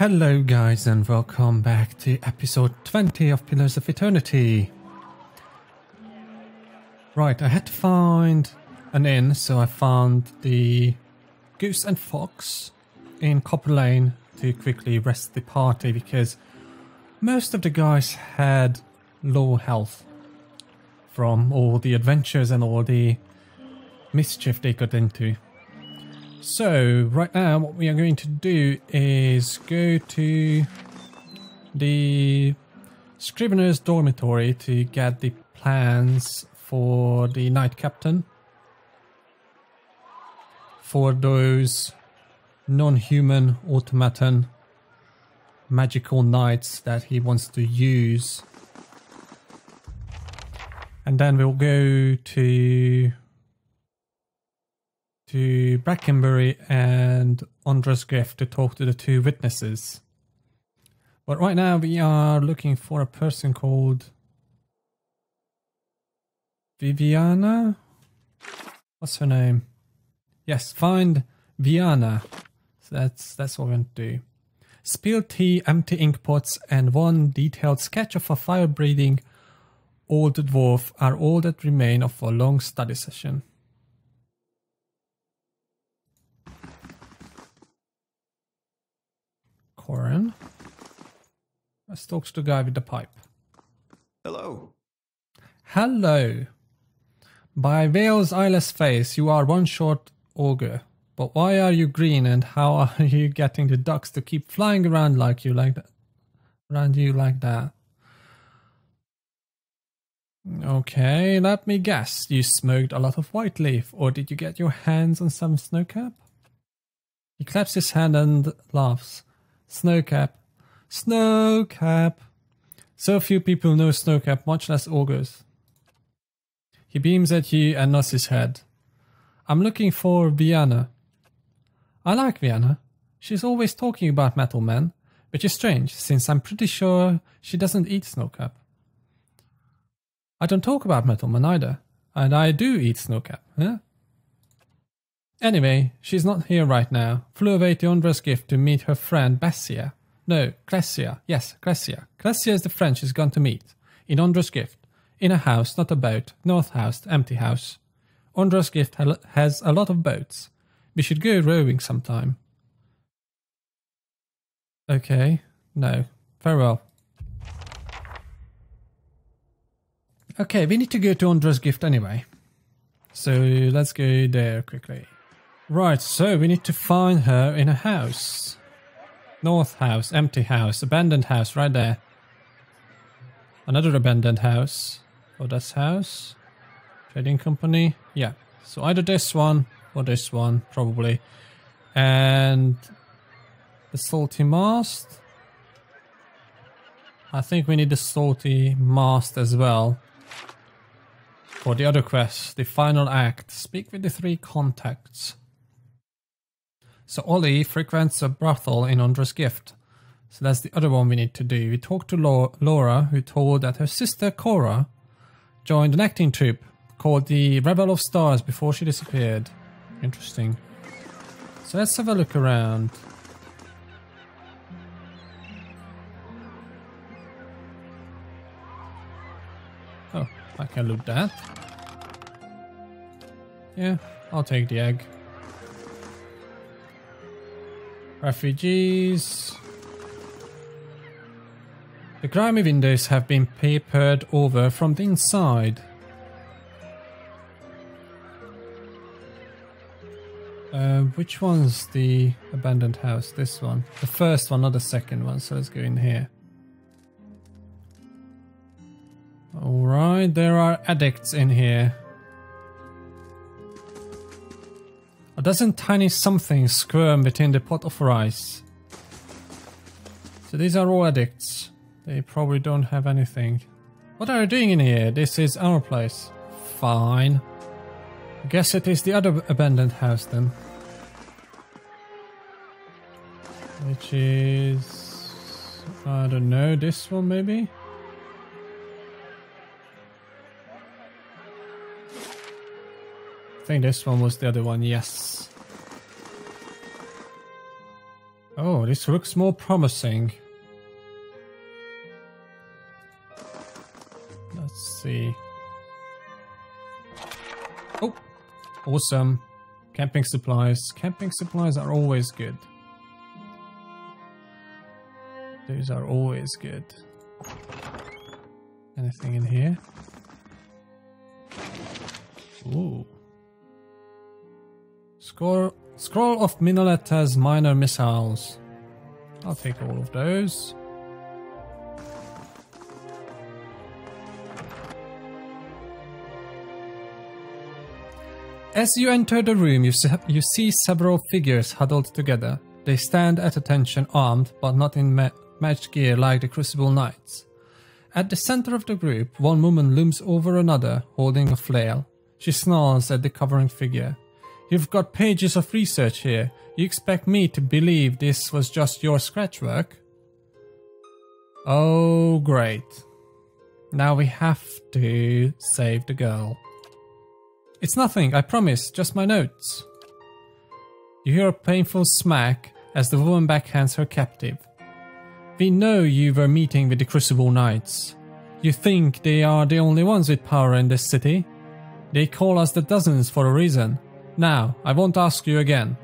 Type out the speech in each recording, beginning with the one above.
Hello guys and welcome back to episode 20 of Pillars of Eternity. Right, I had to find an inn, so I found the Goose and Fox in Copper Lane to quickly rest the party because most of the guys had low health from all the adventures and all the mischief they got into. So, right now what we are going to do is go to the Scrivener's dormitory to get the plans for the Knight Captain. For those non-human automaton magical knights that he wants to use. And then we'll go to Brackenbury and Ondra's Gift to talk to the two witnesses. But right now we are looking for a person called Vianna? What's her name? Yes, find Vianna. So that's what we're going to do. Spilled tea, empty ink pots, and one detailed sketch of a fire-breathing old dwarf are all that remain of a long study session. Corin. Let's talk to the guy with the pipe. Hello. Hello. By Vale's eyeless face, you are one short ogre. But why are you green, and how are you getting the ducks to keep flying around like you like that? Okay, let me guess. You smoked a lot of white leaf, or did you get your hands on some snowcap? He claps his hand and laughs. Snowcap. Snowcap. So few people know Snowcap, much less ogres. He beams at you and nods his head. I'm looking for Vianna. I like Vianna. She's always talking about metal men, which is strange, since I'm pretty sure she doesn't eat Snowcap. I don't talk about metal men either, and I do eat Snowcap, huh? Anyway, she's not here right now. Flew away to Ondra's Gift to meet her friend Bessia. No, Cressia. Yes, Cressia. Cressia is the friend she's gone to meet. In Ondra's Gift. In a house, not a boat. North house, empty house. Ondra's Gift has a lot of boats. We should go rowing sometime. Okay. No. Farewell. Okay, we need to go to Ondra's Gift anyway. So let's go there quickly. Right, so we need to find her in a house. North house, empty house, abandoned house right there. Another abandoned house. Oh, that's house. Trading company. Yeah, so either this one or this one, probably. And the salty mast. I think we need the salty mast as well. For the other quest, the final act. Speak with the 3 contacts. So Ollie frequents a brothel in Ondra's Gift. So that's the other one we need to do. We talked to Laura, who told that her sister Cora joined an acting troupe called the Rebel of Stars before she disappeared. Interesting. So let's have a look around. Oh, I can loot that. Yeah, I'll take the egg. Refugees. The grimy windows have been papered over from the inside. Which one's the abandoned house? This one. The first one, not the second one, so let's go in here. Alright, there are addicts in here. A dozen tiny somethings squirm within the pot of rice. So these are all addicts. They probably don't have anything. What are you doing in here? This is our place. Fine. I guess it is the other abandoned house then. Which is... I don't know, this one maybe? I think this one was the other one, yes. Oh, this looks more promising. Let's see. Oh, awesome. Camping supplies. Camping supplies are always good. Those are always good. Anything in here? Ooh. Scroll of Minoleta's minor missiles. I'll take all of those. As you enter the room, you see several figures huddled together. They stand at attention, armed, but not in matched gear like the Crucible Knights. At the center of the group, one woman looms over another, holding a flail. She snarls at the covering figure. You've got pages of research here. You expect me to believe this was just your scratch work? Oh, great. Now we have to save the girl. It's nothing, I promise, just my notes. You hear a painful smack as the woman backhands her captive. We know you were meeting with the Crucible Knights. You think they are the only ones with power in this city? They call us the dozens for a reason. Now, I won't ask you again.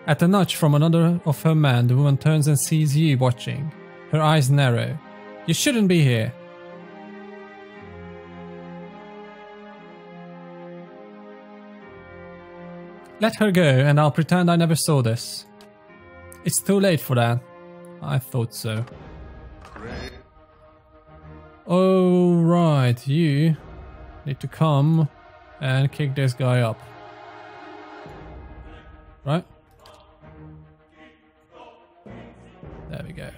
At a nudge from another of her men, the woman turns and sees you watching. Her eyes narrow. You shouldn't be here. Let her go and I'll pretend I never saw this. It's too late for that. I thought so. Oh, right, you need to come and kick this guy up. Right? There we go.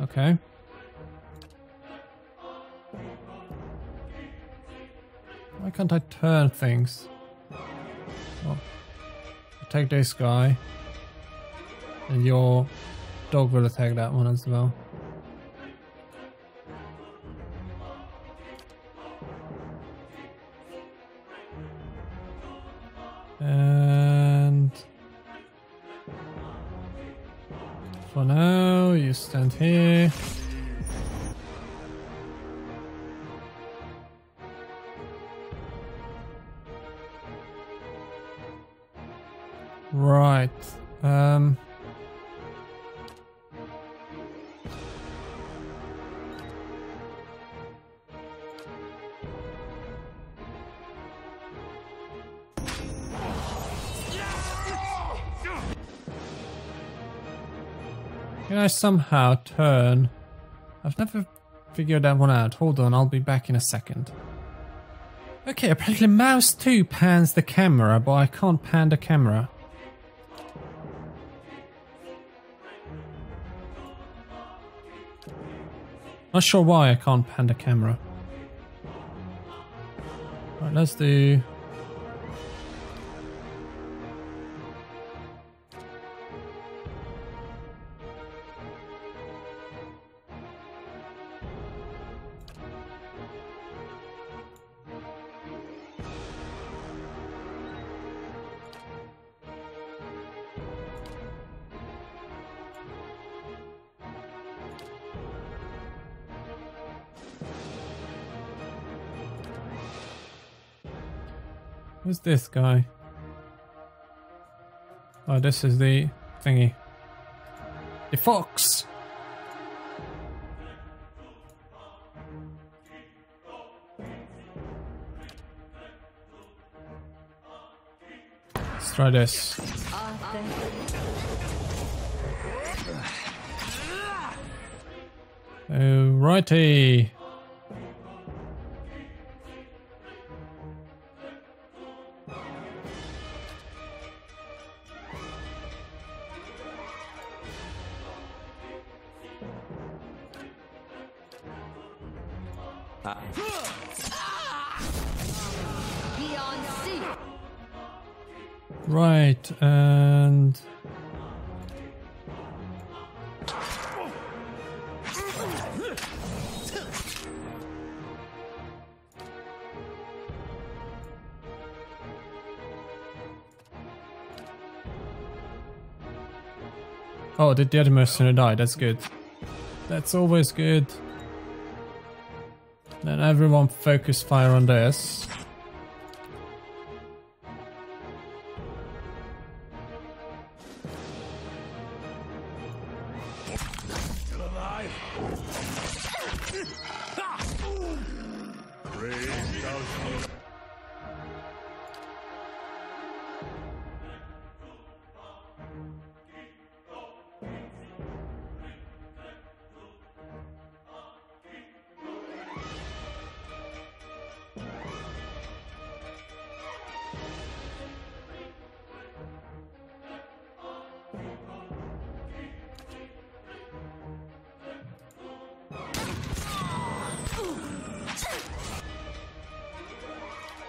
Okay. Why can't I turn things? Oh. Attack this guy. And your dog will attack that one as well. And for now, you stand here. Right. Can I somehow turn? I've never figured that one out. Hold on, I'll be back in a second. Okay, apparently mouse 2 pans the camera, but I can't pan the camera. Not sure why I can't pan the camera. Right, let's do... Who's this guy? Oh, this is the thingy. The fox! Let's try this. Alrighty. Right, and... Oh, did the other mercenary die? That's good. That's always good. Then everyone focus fire on this. Still alive? Crazy house.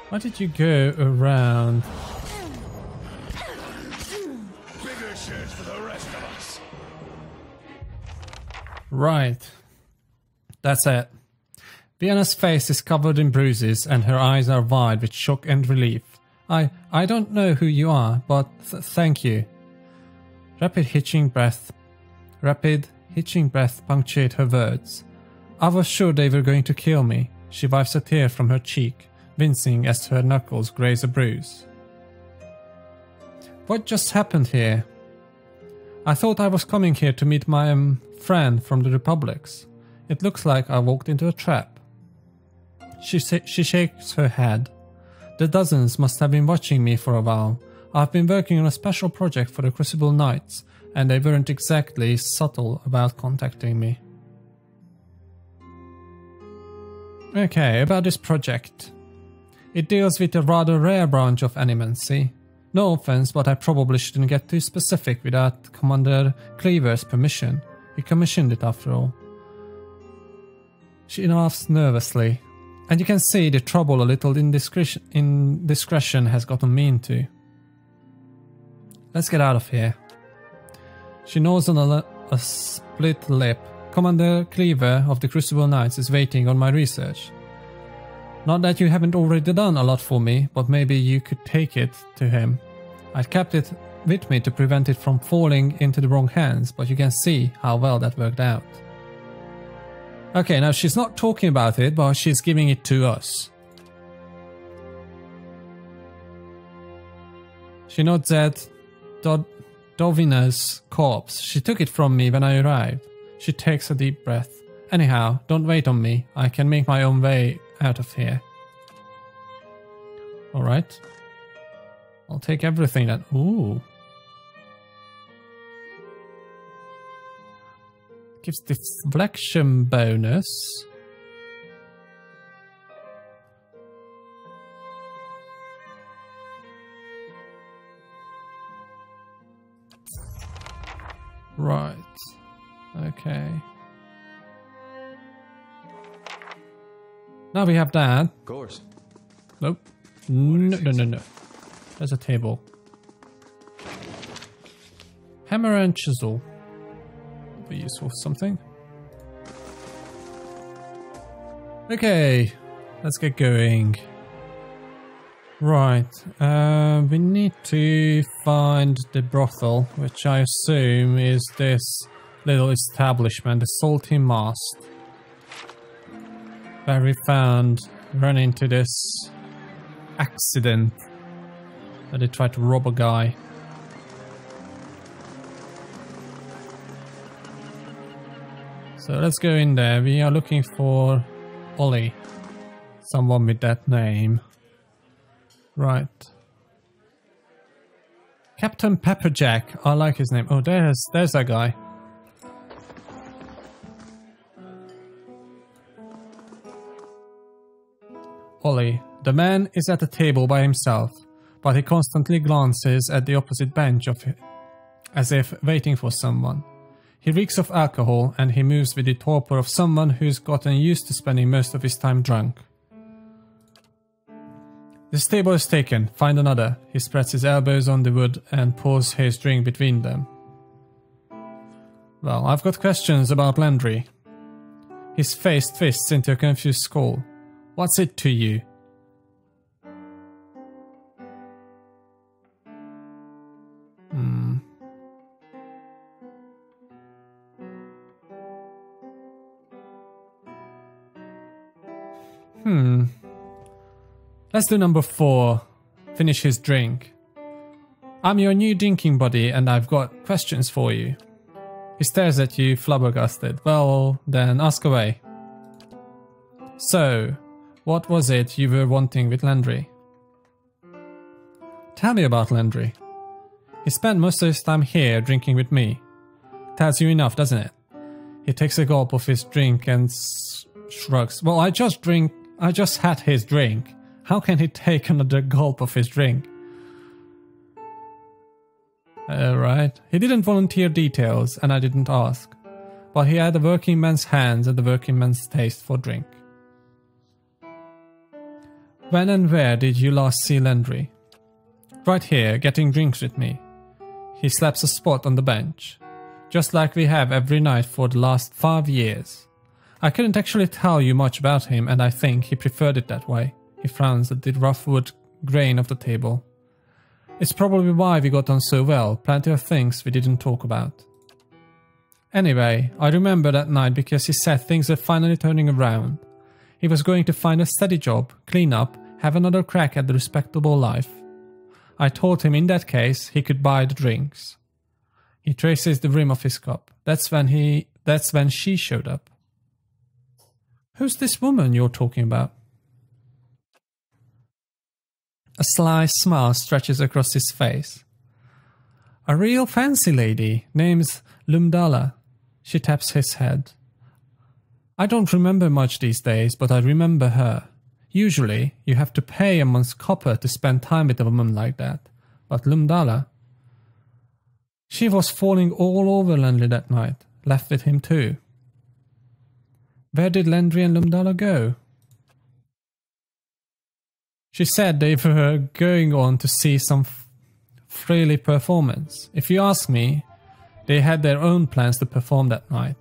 Why did you go around? Bigger shares for the rest of us. Right. That's it. Vianna's face is covered in bruises and her eyes are wide with shock and relief. I don't know who you are, but thank you. Rapid hitching breath punctuate her words. I was sure they were going to kill me. She wipes a tear from her cheek, wincing as her knuckles graze a bruise. What just happened here? I thought I was coming here to meet my friend from the Republics. It looks like I walked into a trap. She shakes her head. The dozens must have been watching me for a while. I've been working on a special project for the Crucible Knights, and they weren't exactly subtle about contacting me. Okay, about this project. It deals with a rather rare branch of animancy. No offense, but I probably shouldn't get too specific without Commander Clyver's permission. He commissioned it after all. She laughs nervously, and you can see the trouble a little indiscretion has gotten me into. Let's get out of here. She nods on a split lip. Commander Clyver of the Crucible Knights is waiting on my research. Not that you haven't already done a lot for me, but maybe you could take it to him. I kept it with me to prevent it from falling into the wrong hands, but you can see how well that worked out. Okay, now she's not talking about it, but she's giving it to us. She nods at Dovina's corpse. She took it from me when I arrived. She takes a deep breath. Anyhow, don't wait on me. I can make my own way out of here. Alright. I'll take everything that... Ooh. Gives deflection bonus. Right. Okay. Now we have that. Of course. Nope. No. There's a table. Hammer and chisel. Will be useful for something. Okay. Let's get going. Right. We need to find the brothel, which I assume is this little establishment, the Salty Mast, where we ran into this accident where they tried to rob a guy. So let's go in there. We are looking for Ollie, someone with that name. Right. Captain Pepperjack. I like his name. Oh, there's that guy. Ollie. The man is at the table by himself, but he constantly glances at the opposite bench as if waiting for someone. He reeks of alcohol, and he moves with the torpor of someone who's gotten used to spending most of his time drunk. This table is taken. Find another. He spreads his elbows on the wood and pours his drink between them. Well, I've got questions about Landry. His face twists into a confused skull. What's it to you? Let's do number 4. Finish his drink. I'm your new drinking buddy and I've got questions for you. He stares at you, flabbergasted. Well, then ask away. So, what was it you were wanting with Landry? Tell me about Landry. He spent most of his time here drinking with me. Tells you enough, doesn't it? He takes a gulp of his drink and shrugs. Well, I just had his drink. How can he take another gulp of his drink? Right. He didn't volunteer details, and I didn't ask. But he had a working man's hands and a working man's taste for drink. When and where did you last see Landry? Right here, getting drinks with me. He slaps a spot on the bench. Just like we have every night for the last 5 years. I couldn't actually tell you much about him, and I think he preferred it that way. He frowns at the rough wood grain of the table. It's probably why we got on so well, plenty of things we didn't talk about. Anyway, I remember that night because he said things were finally turning around. He was going to find a steady job, clean up, have another crack at the respectable life. I told him in that case he could buy the drinks. He traces the rim of his cup. That's when she showed up. Who's this woman you're talking about? A sly smile stretches across his face. A real fancy lady, name's Lumdala. She taps his head. I don't remember much these days, but I remember her. Usually, you have to pay a month's copper to spend time with a woman like that. But Lumdala... She was falling all over Landry that night, left with him too. Where did Landry and Lumdala go? She said they were going on to see some Freely performance. If you ask me, they had their own plans to perform that night.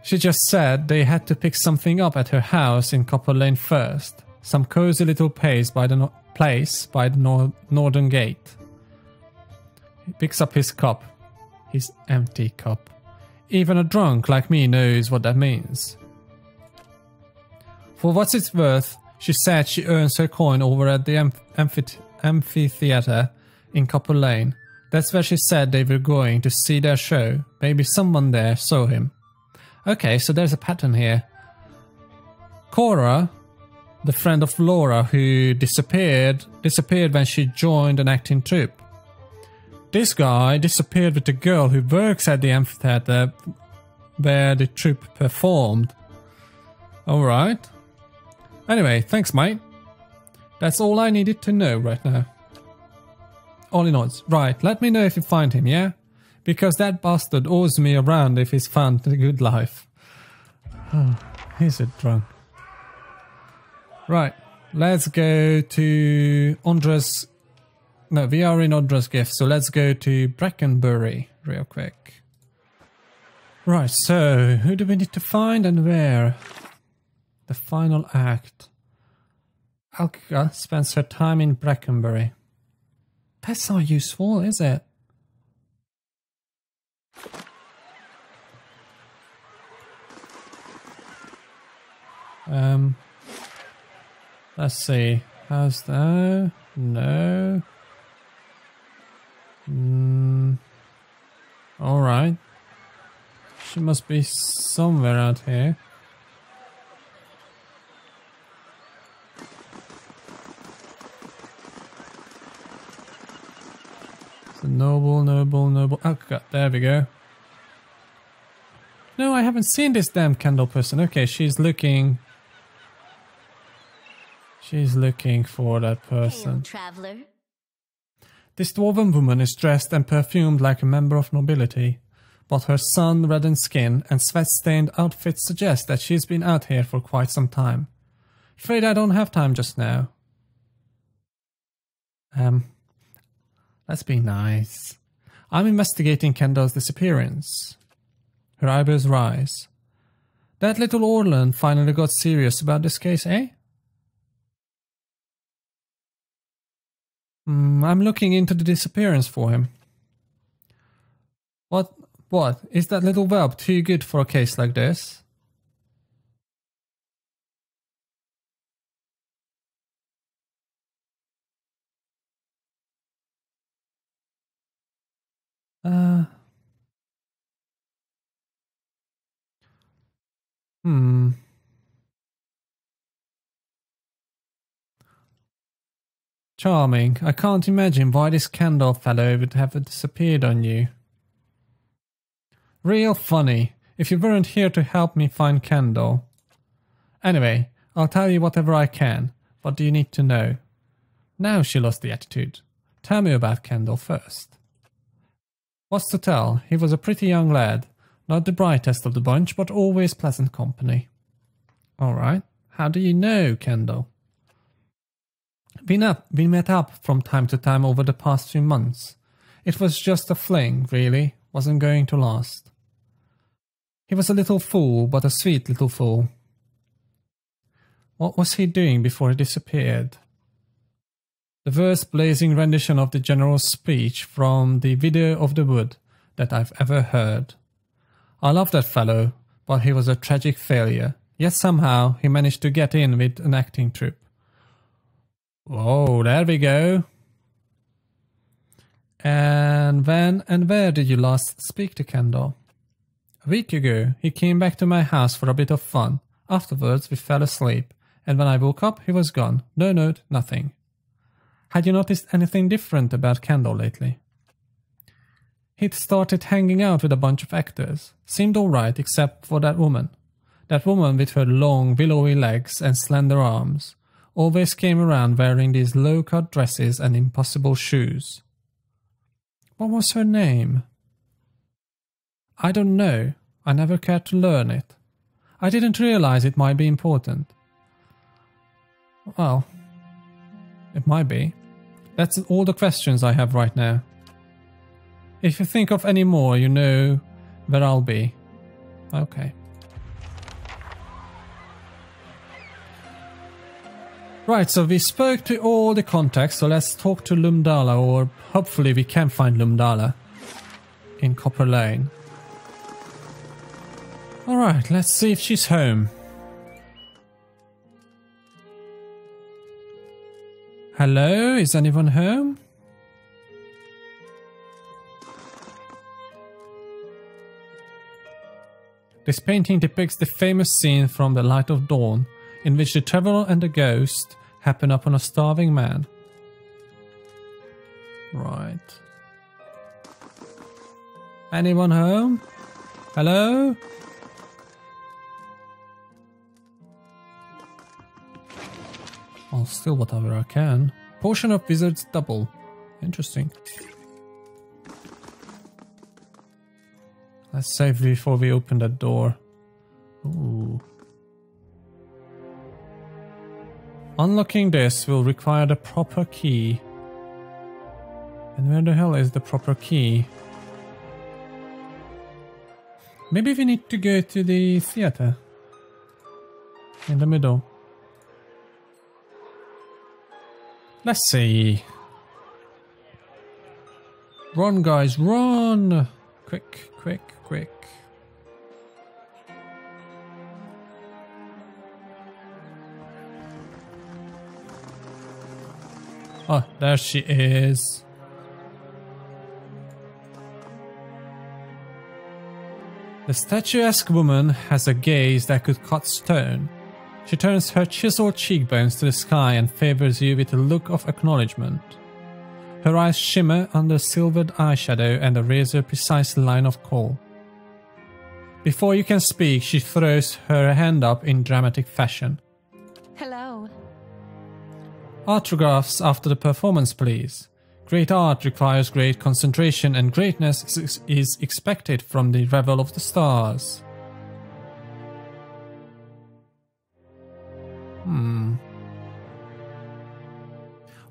She just said they had to pick something up at her house in Copper Lane first. Some cozy little place by the northern gate. He picks up his cup. His empty cup. Even a drunk like me knows what that means. For what it's worth, she said she earns her coin over at the amphitheater in Copper Lane. That's where she said they were going to see their show. Maybe someone there saw him. Okay, so there's a pattern here. Cora, the friend of Laura who disappeared when she joined an acting troupe. This guy disappeared with the girl who works at the amphitheater where the troupe performed. Alright. Anyway, thanks mate. That's all I needed to know right now. Ollie nods. Right, let me know if you find him, yeah? Because that bastard owes me around if he's found the good life. Oh, he's a drunk. Right, let's go to Ondra's... No, we are in Ondra's gift, so let's go to Brackenbury real quick. Right, so who do we need to find and where? The final act. Alka spends her time in Brackenbury. That's not useful, is it? Let's see. How's that? No. Alright. She must be somewhere out here. So noble. Oh god, there we go. No, I haven't seen this damn candle person. Okay, she's looking for that person. Hail, traveler. This dwarven woman is dressed and perfumed like a member of nobility, but her sun-reddened skin and sweat-stained outfit suggest that she's been out here for quite some time. Afraid I don't have time just now. Let's be nice. I'm investigating Kendall's disappearance. Her eyebrows rise. That little Orlan finally got serious about this case, eh? I'm looking into the disappearance for him. What? Is that little whelp too good for a case like this? Hmm. Charming. I can't imagine why this candle fellow would have disappeared on you. Real funny. If you weren't here to help me find Kendall. Anyway, I'll tell you whatever I can. What do you need to know? Now she lost the attitude. Tell me about Kendall first. What's to tell? He was a pretty young lad. Not the brightest of the bunch, but always pleasant company. Alright. How do you know Kendall? We met up from time to time over the past few months. It was just a fling, really. Wasn't going to last. He was a little fool, but a sweet little fool. What was he doing before he disappeared? The worst blazing rendition of the general's speech from the video of the wood that I've ever heard. I love that fellow, but he was a tragic failure. Yet somehow he managed to get in with an acting troupe. Whoa, there we go. And when and where did you last speak to Kendall? A week ago, he came back to my house for a bit of fun. Afterwards, we fell asleep, and when I woke up, he was gone. No note, nothing. Had you noticed anything different about Kendall lately? He'd started hanging out with a bunch of actors. Seemed alright except for that woman. That woman with her long, willowy legs and slender arms. Always came around wearing these low-cut dresses and impossible shoes. What was her name? I don't know. I never cared to learn it. I didn't realize it might be important. Well, it might be. That's all the questions I have right now. If you think of any more, you know where I'll be. Okay. Right, so we spoke to all the contacts, so let's talk to Lumdala, or hopefully we can find Lumdala in Copper Lane. Alright, let's see if she's home. Hello, is anyone home? This painting depicts the famous scene from The Light of Dawn, in which the traveler and the ghost happen upon a starving man. Right. Anyone home? Hello? I'll steal whatever I can. Potion of Wizard's Double. Interesting. Let's save before we open that door. Ooh. Unlocking this will require the proper key. And where the hell is the proper key? Maybe we need to go to the theater. In the middle. Let's see. Run, guys, run! Quick, quick, quick. Oh, there she is. The statuesque woman has a gaze that could cut stone. She turns her chiseled cheekbones to the sky and favors you with a look of acknowledgement. Her eyes shimmer under silvered eyeshadow and a razor-precise line of kohl. Before you can speak, she throws her hand up in dramatic fashion. Hello. Autographs after the performance, please. Great art requires great concentration, and greatness is expected from the Revel of the Stars.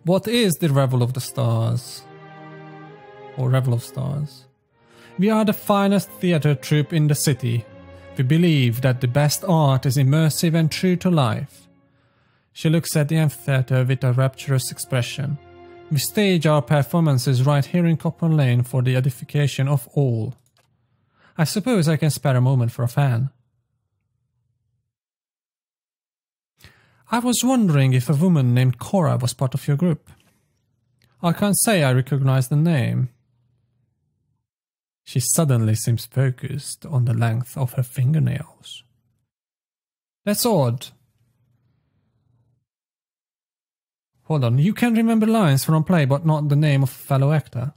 What is the Revel of the Stars? Or Revel of Stars? We are the finest theatre troupe in the city. We believe that the best art is immersive and true to life. She looks at the amphitheatre with a rapturous expression. We stage our performances right here in Copper Lane for the edification of all. I suppose I can spare a moment for a fan. I was wondering if a woman named Cora was part of your group. I can't say I recognize the name. She suddenly seems focused on the length of her fingernails. That's odd. Hold on, you can remember lines from play but not the name of a fellow actor.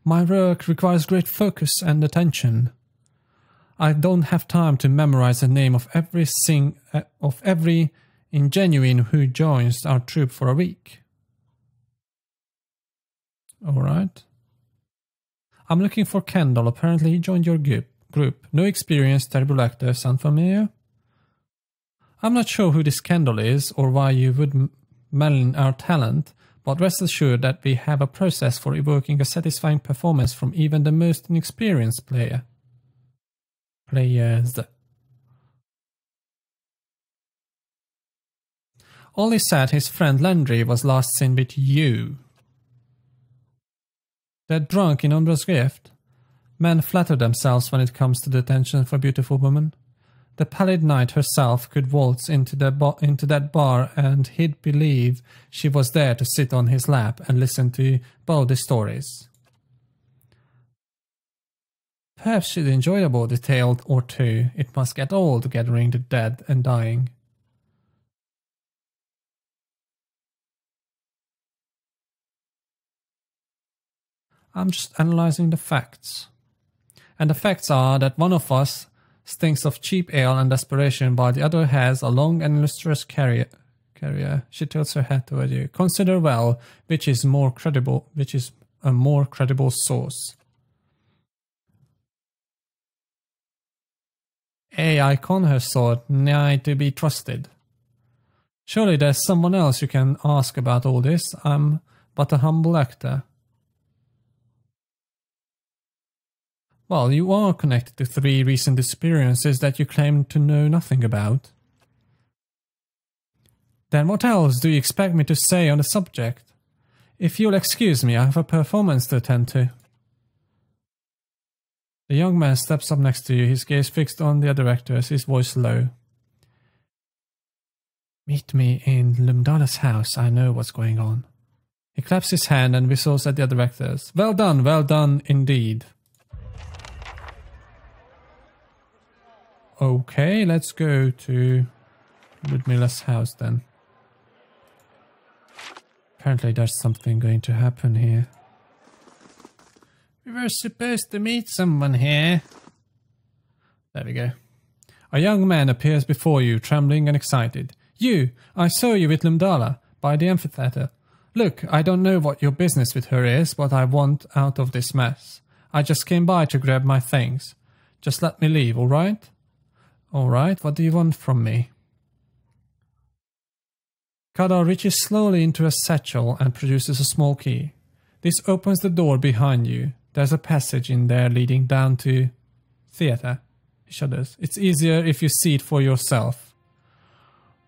My work requires great focus and attention. I don't have time to memorize the name of every ingenuine who joins our troop for a week. Alright. I'm looking for Kendall. Apparently he joined your group. No experience, terrible actor, sound familiar? I'm not sure who this Kendall is or why you would malign our talent, but rest assured that we have a process for evoking a satisfying performance from even the most inexperienced players. Ollie said his friend Landry was last seen with you. That drunk in Umbra's gift? Men flatter themselves when it comes to the attention of a beautiful woman. The pallid knight herself could waltz into that bar and he'd believe she was there to sit on his lap and listen to bawdy stories. Perhaps she'd enjoy a bawdy tale or two. It must get old gathering the dead and dying. I'm just analysing the facts. And the facts are that one of us stinks of cheap ale and desperation, while the other has a long and illustrious career. She tilts her head toward you. Consider well which is a more credible source. I con her sword, nigh to be trusted. Surely there's someone else you can ask about all this. I'm but a humble actor. Well, you are connected to 3 recent disappearances that you claim to know nothing about. Then what else do you expect me to say on the subject? If you'll excuse me, I have a performance to attend to. The young man steps up next to you, his gaze fixed on the other actors, his voice low. Meet me in Lumdala's house, I know what's going on. He claps his hand and whistles at the other actors. Well done indeed. Okay, let's go to Ludmila's house then. Apparently there's something going to happen here. We were supposed to meet someone here. There we go. A young man appears before you, trembling and excited. You! I saw you with Lumdala, by the amphitheater. Look, I don't know what your business with her is, but I want out of this mess. I just came by to grab my things. Just let me leave, alright? Alright, what do you want from me? Kadar reaches slowly into a satchel and produces a small key. This opens the door behind you. There's a passage in there leading down to theater. He shudders. It's easier if you see it for yourself.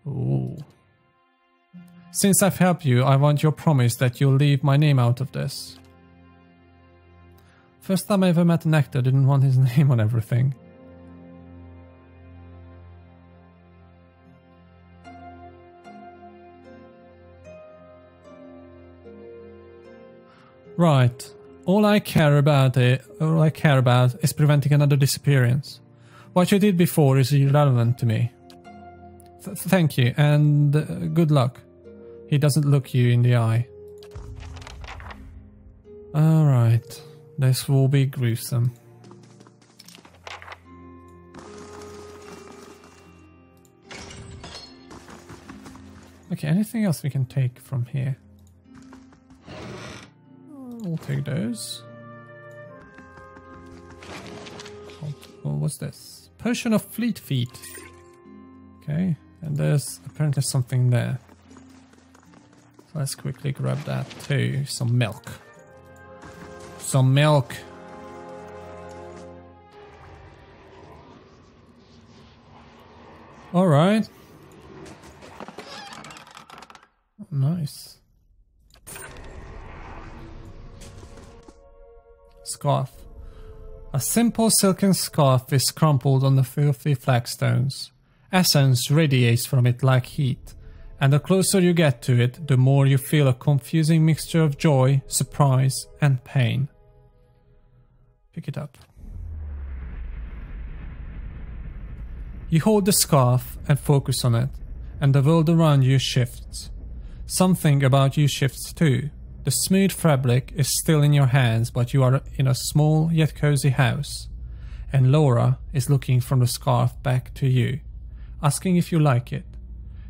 Ooh. Since I've helped you, I want your promise that you'll leave my name out of this. First time I ever met an actor didn't want his name on everything. Right. All I care about is preventing another disappearance. What you did before is irrelevant to me. Thank you, and good luck. He doesn't look you in the eye. Alright. This will be gruesome. Okay, anything else we can take from here? We'll take those. Oh, what's this? Potion of Fleet Feet. Okay, and there's apparently something there. So let's quickly grab that too. Some milk. Some milk. Alright. Nice. Scarf. A simple silken scarf is crumpled on the filthy flagstones. Essence radiates from it like heat, and the closer you get to it, the more you feel a confusing mixture of joy, surprise, and pain. Pick it up. You hold the scarf and focus on it, and the world around you shifts. Something about you shifts too. The smooth fabric is still in your hands, but you are in a small yet cozy house, and Laura is looking from the scarf back to you, asking if you like it.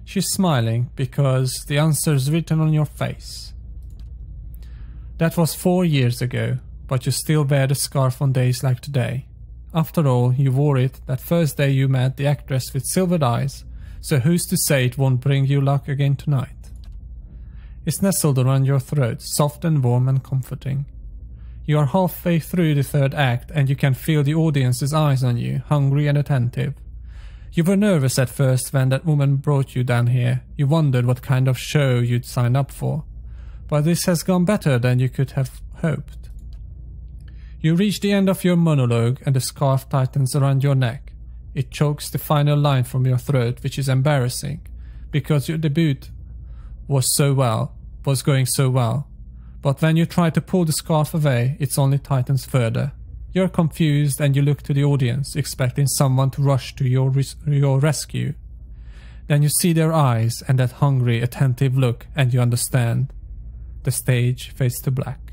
She's smiling because the answer is written on your face. That was 4 years ago, but you still wear the scarf on days like today. After all, you wore it that first day you met the actress with silvered eyes, so who's to say it won't bring you luck again tonight? It's nestled around your throat, soft and warm and comforting. You are halfway through the third act and you can feel the audience's eyes on you, hungry and attentive. You were nervous at first when that woman brought you down here. You wondered what kind of show you'd sign up for. But this has gone better than you could have hoped. You reach the end of your monologue and the scarf tightens around your neck. It chokes the final line from your throat, which is embarrassing, because your debut was going so well. But when you try to pull the scarf away, it only tightens further. You're confused and you look to the audience, expecting someone to rush to your rescue. Then you see their eyes and that hungry, attentive look, and you understand. The stage fades to black.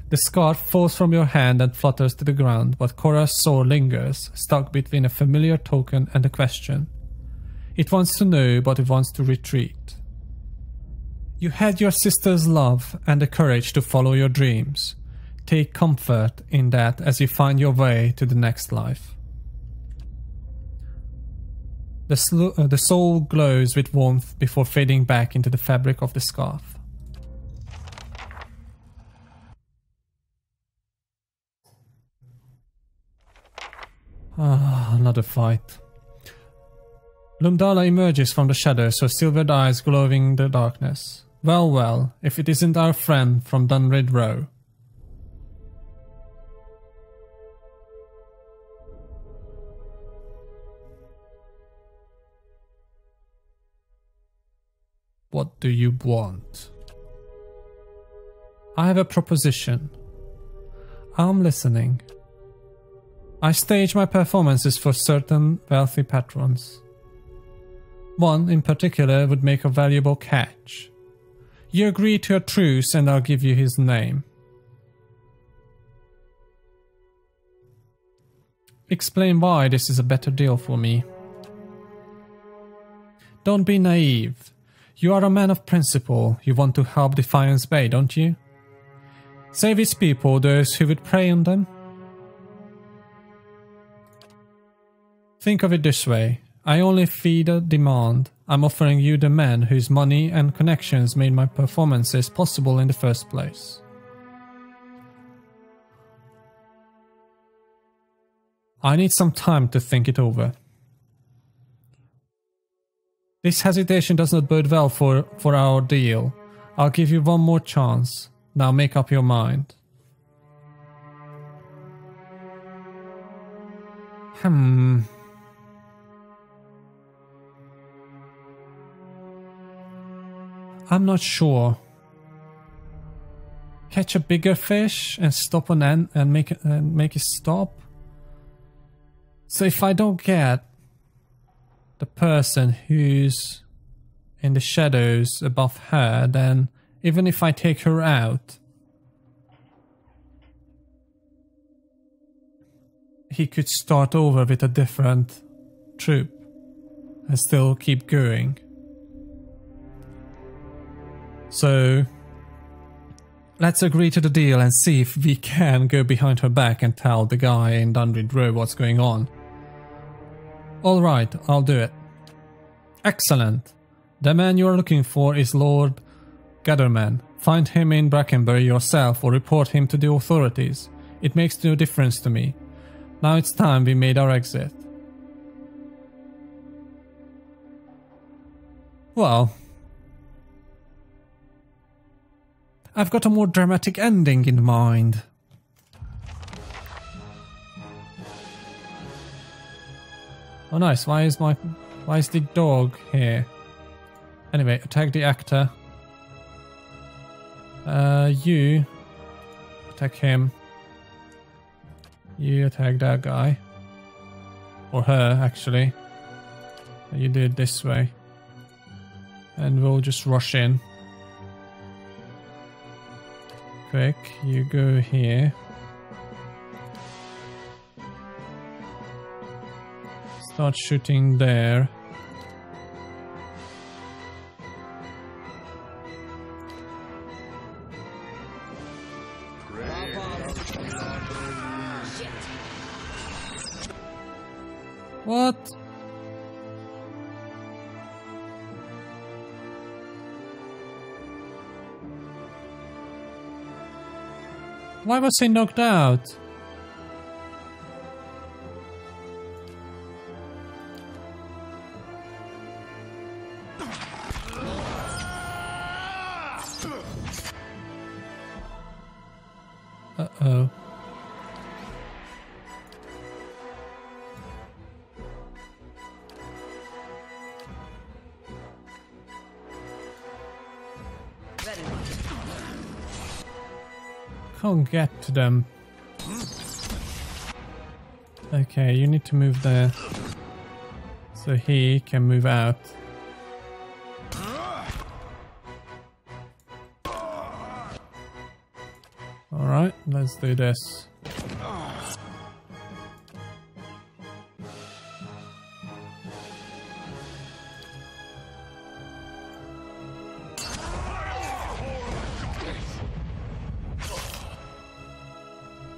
The scarf falls from your hand and flutters to the ground, but Cora's soul lingers, stuck between a familiar token and a question. It wants to know, but it wants to retreat. You had your sister's love and the courage to follow your dreams. Take comfort in that as you find your way to the next life. The soul glows with warmth before fading back into the fabric of the scarf. Another fight. Lumdala emerges from the shadows, her silvered eyes glowing in the darkness. Well, well, if it isn't our friend from Dunrid Row. What do you want? I have a proposition. I'm listening. I stage my performances for certain wealthy patrons. One in particular would make a valuable catch. You agree to a truce and I'll give you his name. Explain why this is a better deal for me. Don't be naive. You are a man of principle. You want to help Defiance Bay, don't you? Save its people, those who would prey on them. Think of it this way. I only feed a demand. I'm offering you the man whose money and connections made my performances possible in the first place. I need some time to think it over. This hesitation does not bode well for our deal. I'll give you one more chance. Now make up your mind. I'm not sure. Catch a bigger fish and stop an end and make it stop. So if I don't get the person who's in the shadows above her, then even if I take her out, he could start over with a different troop and still keep going. So let's agree to the deal and see if we can go behind her back and tell the guy in Dunrid Row what's going on. Alright, I'll do it. Excellent. The man you are looking for is Lord Gatherman. Find him in Brackenbury yourself or report him to the authorities. It makes no difference to me. Now it's time we made our exit. Well, I've got a more dramatic ending in mind. Oh nice, why is the dog here? Anyway, attack the actor. You attack him. You attack that guy. Or her, actually. You do it this way. And we'll just rush in. Quick, you go here. Start shooting there. What? Why was he knocked out? Uh-oh. Can't get to them. Okay, you need to move there. So he can move out. Alright, let's do this.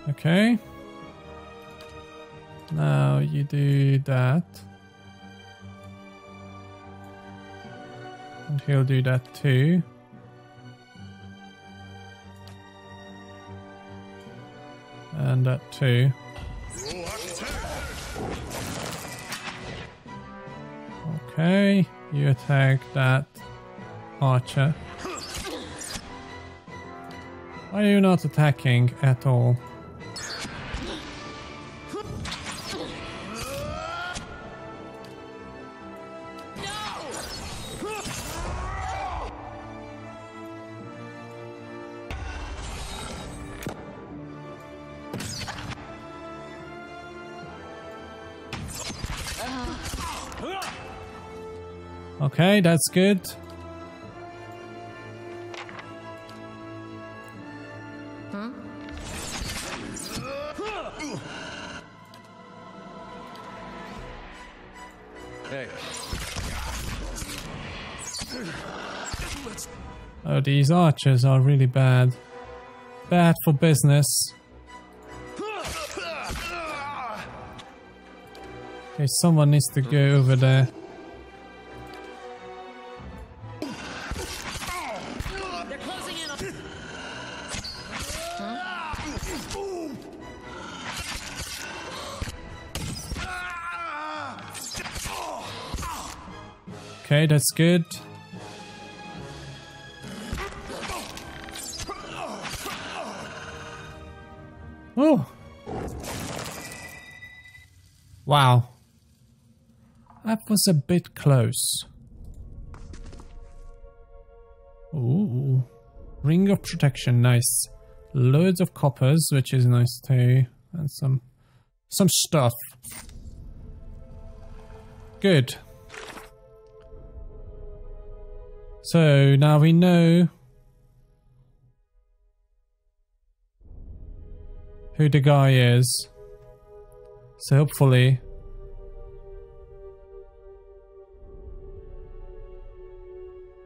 Okay. Now you do that. And he'll do that too. And that too. Okay, you attack that archer. Why are you not attacking at all? Okay, that's good. Hey. Oh, these archers are really bad. Bad for business. Okay, someone needs to go over there. They're closing in on. Okay, that's good. Oh! Wow. That was a bit close. Ooh. Ring of protection, nice. Loads of coppers, which is nice too. And some stuff. Good. So now we know who the guy is. So hopefully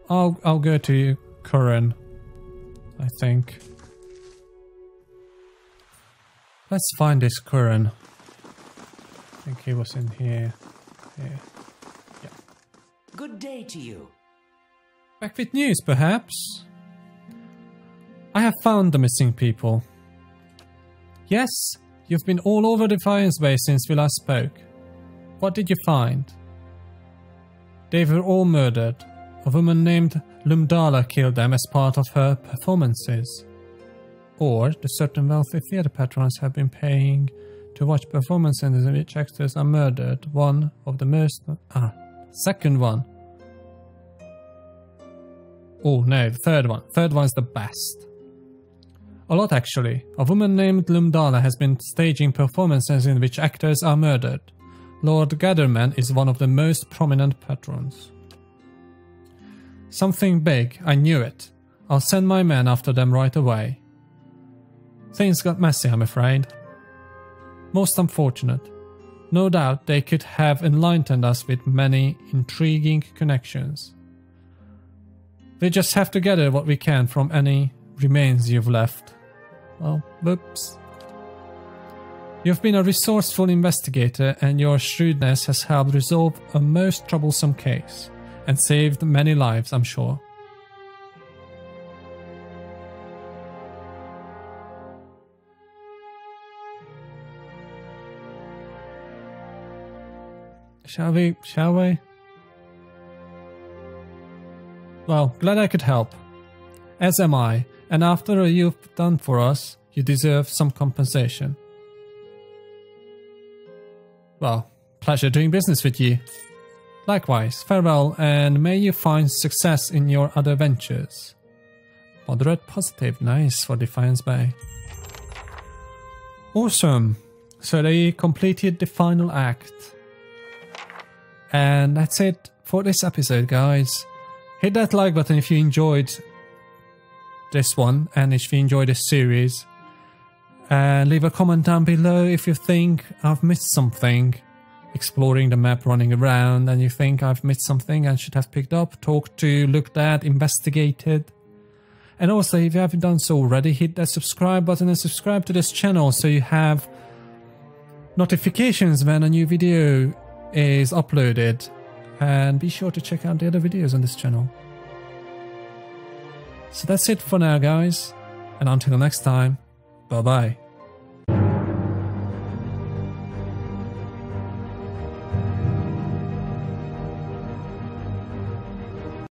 I'll go to Curran, I think. Let's find this Curran. I think he was in here. Here. Yeah. Good day to you. Back with news, perhaps? I have found the missing people. Yes, you've been all over Defiance Base since we last spoke. What did you find? They were all murdered. A woman named Lumdala killed them as part of her performances. Or the certain wealthy theatre patrons have been paying to watch performances in which actors are murdered. One of the most... second one. Oh no, the third one. Third one's the best. A lot actually. A woman named Lumdala has been staging performances in which actors are murdered. Lord Gatherman is one of the most prominent patrons. Something big, I knew it. I'll send my men after them right away. Things got messy, I'm afraid. Most unfortunate. No doubt they could have enlightened us with many intriguing connections. We just have to gather what we can from any remains you've left. Well, whoops. You've been a resourceful investigator and your shrewdness has helped resolve a most troublesome case and saved many lives, I'm sure. Shall we? Well, glad I could help. As am I, and after all you've done for us, you deserve some compensation. Well, pleasure doing business with you. Likewise, farewell, and may you find success in your other ventures. Moderate positive, nice for Defiance Bay. Awesome. So they completed the final act. And that's it for this episode, guys. Hit that like button if you enjoyed this one and if you enjoyed this series. And leave a comment down below if you think I've missed something. Exploring the map, running around, and you think I've missed something and should have picked up, talked to, looked at, investigated. And also, if you haven't done so already, hit that subscribe button and subscribe to this channel so you have notifications when a new video is uploaded, and be sure to check out the other videos on this channel. So that's it for now, guys, and until next time, bye bye.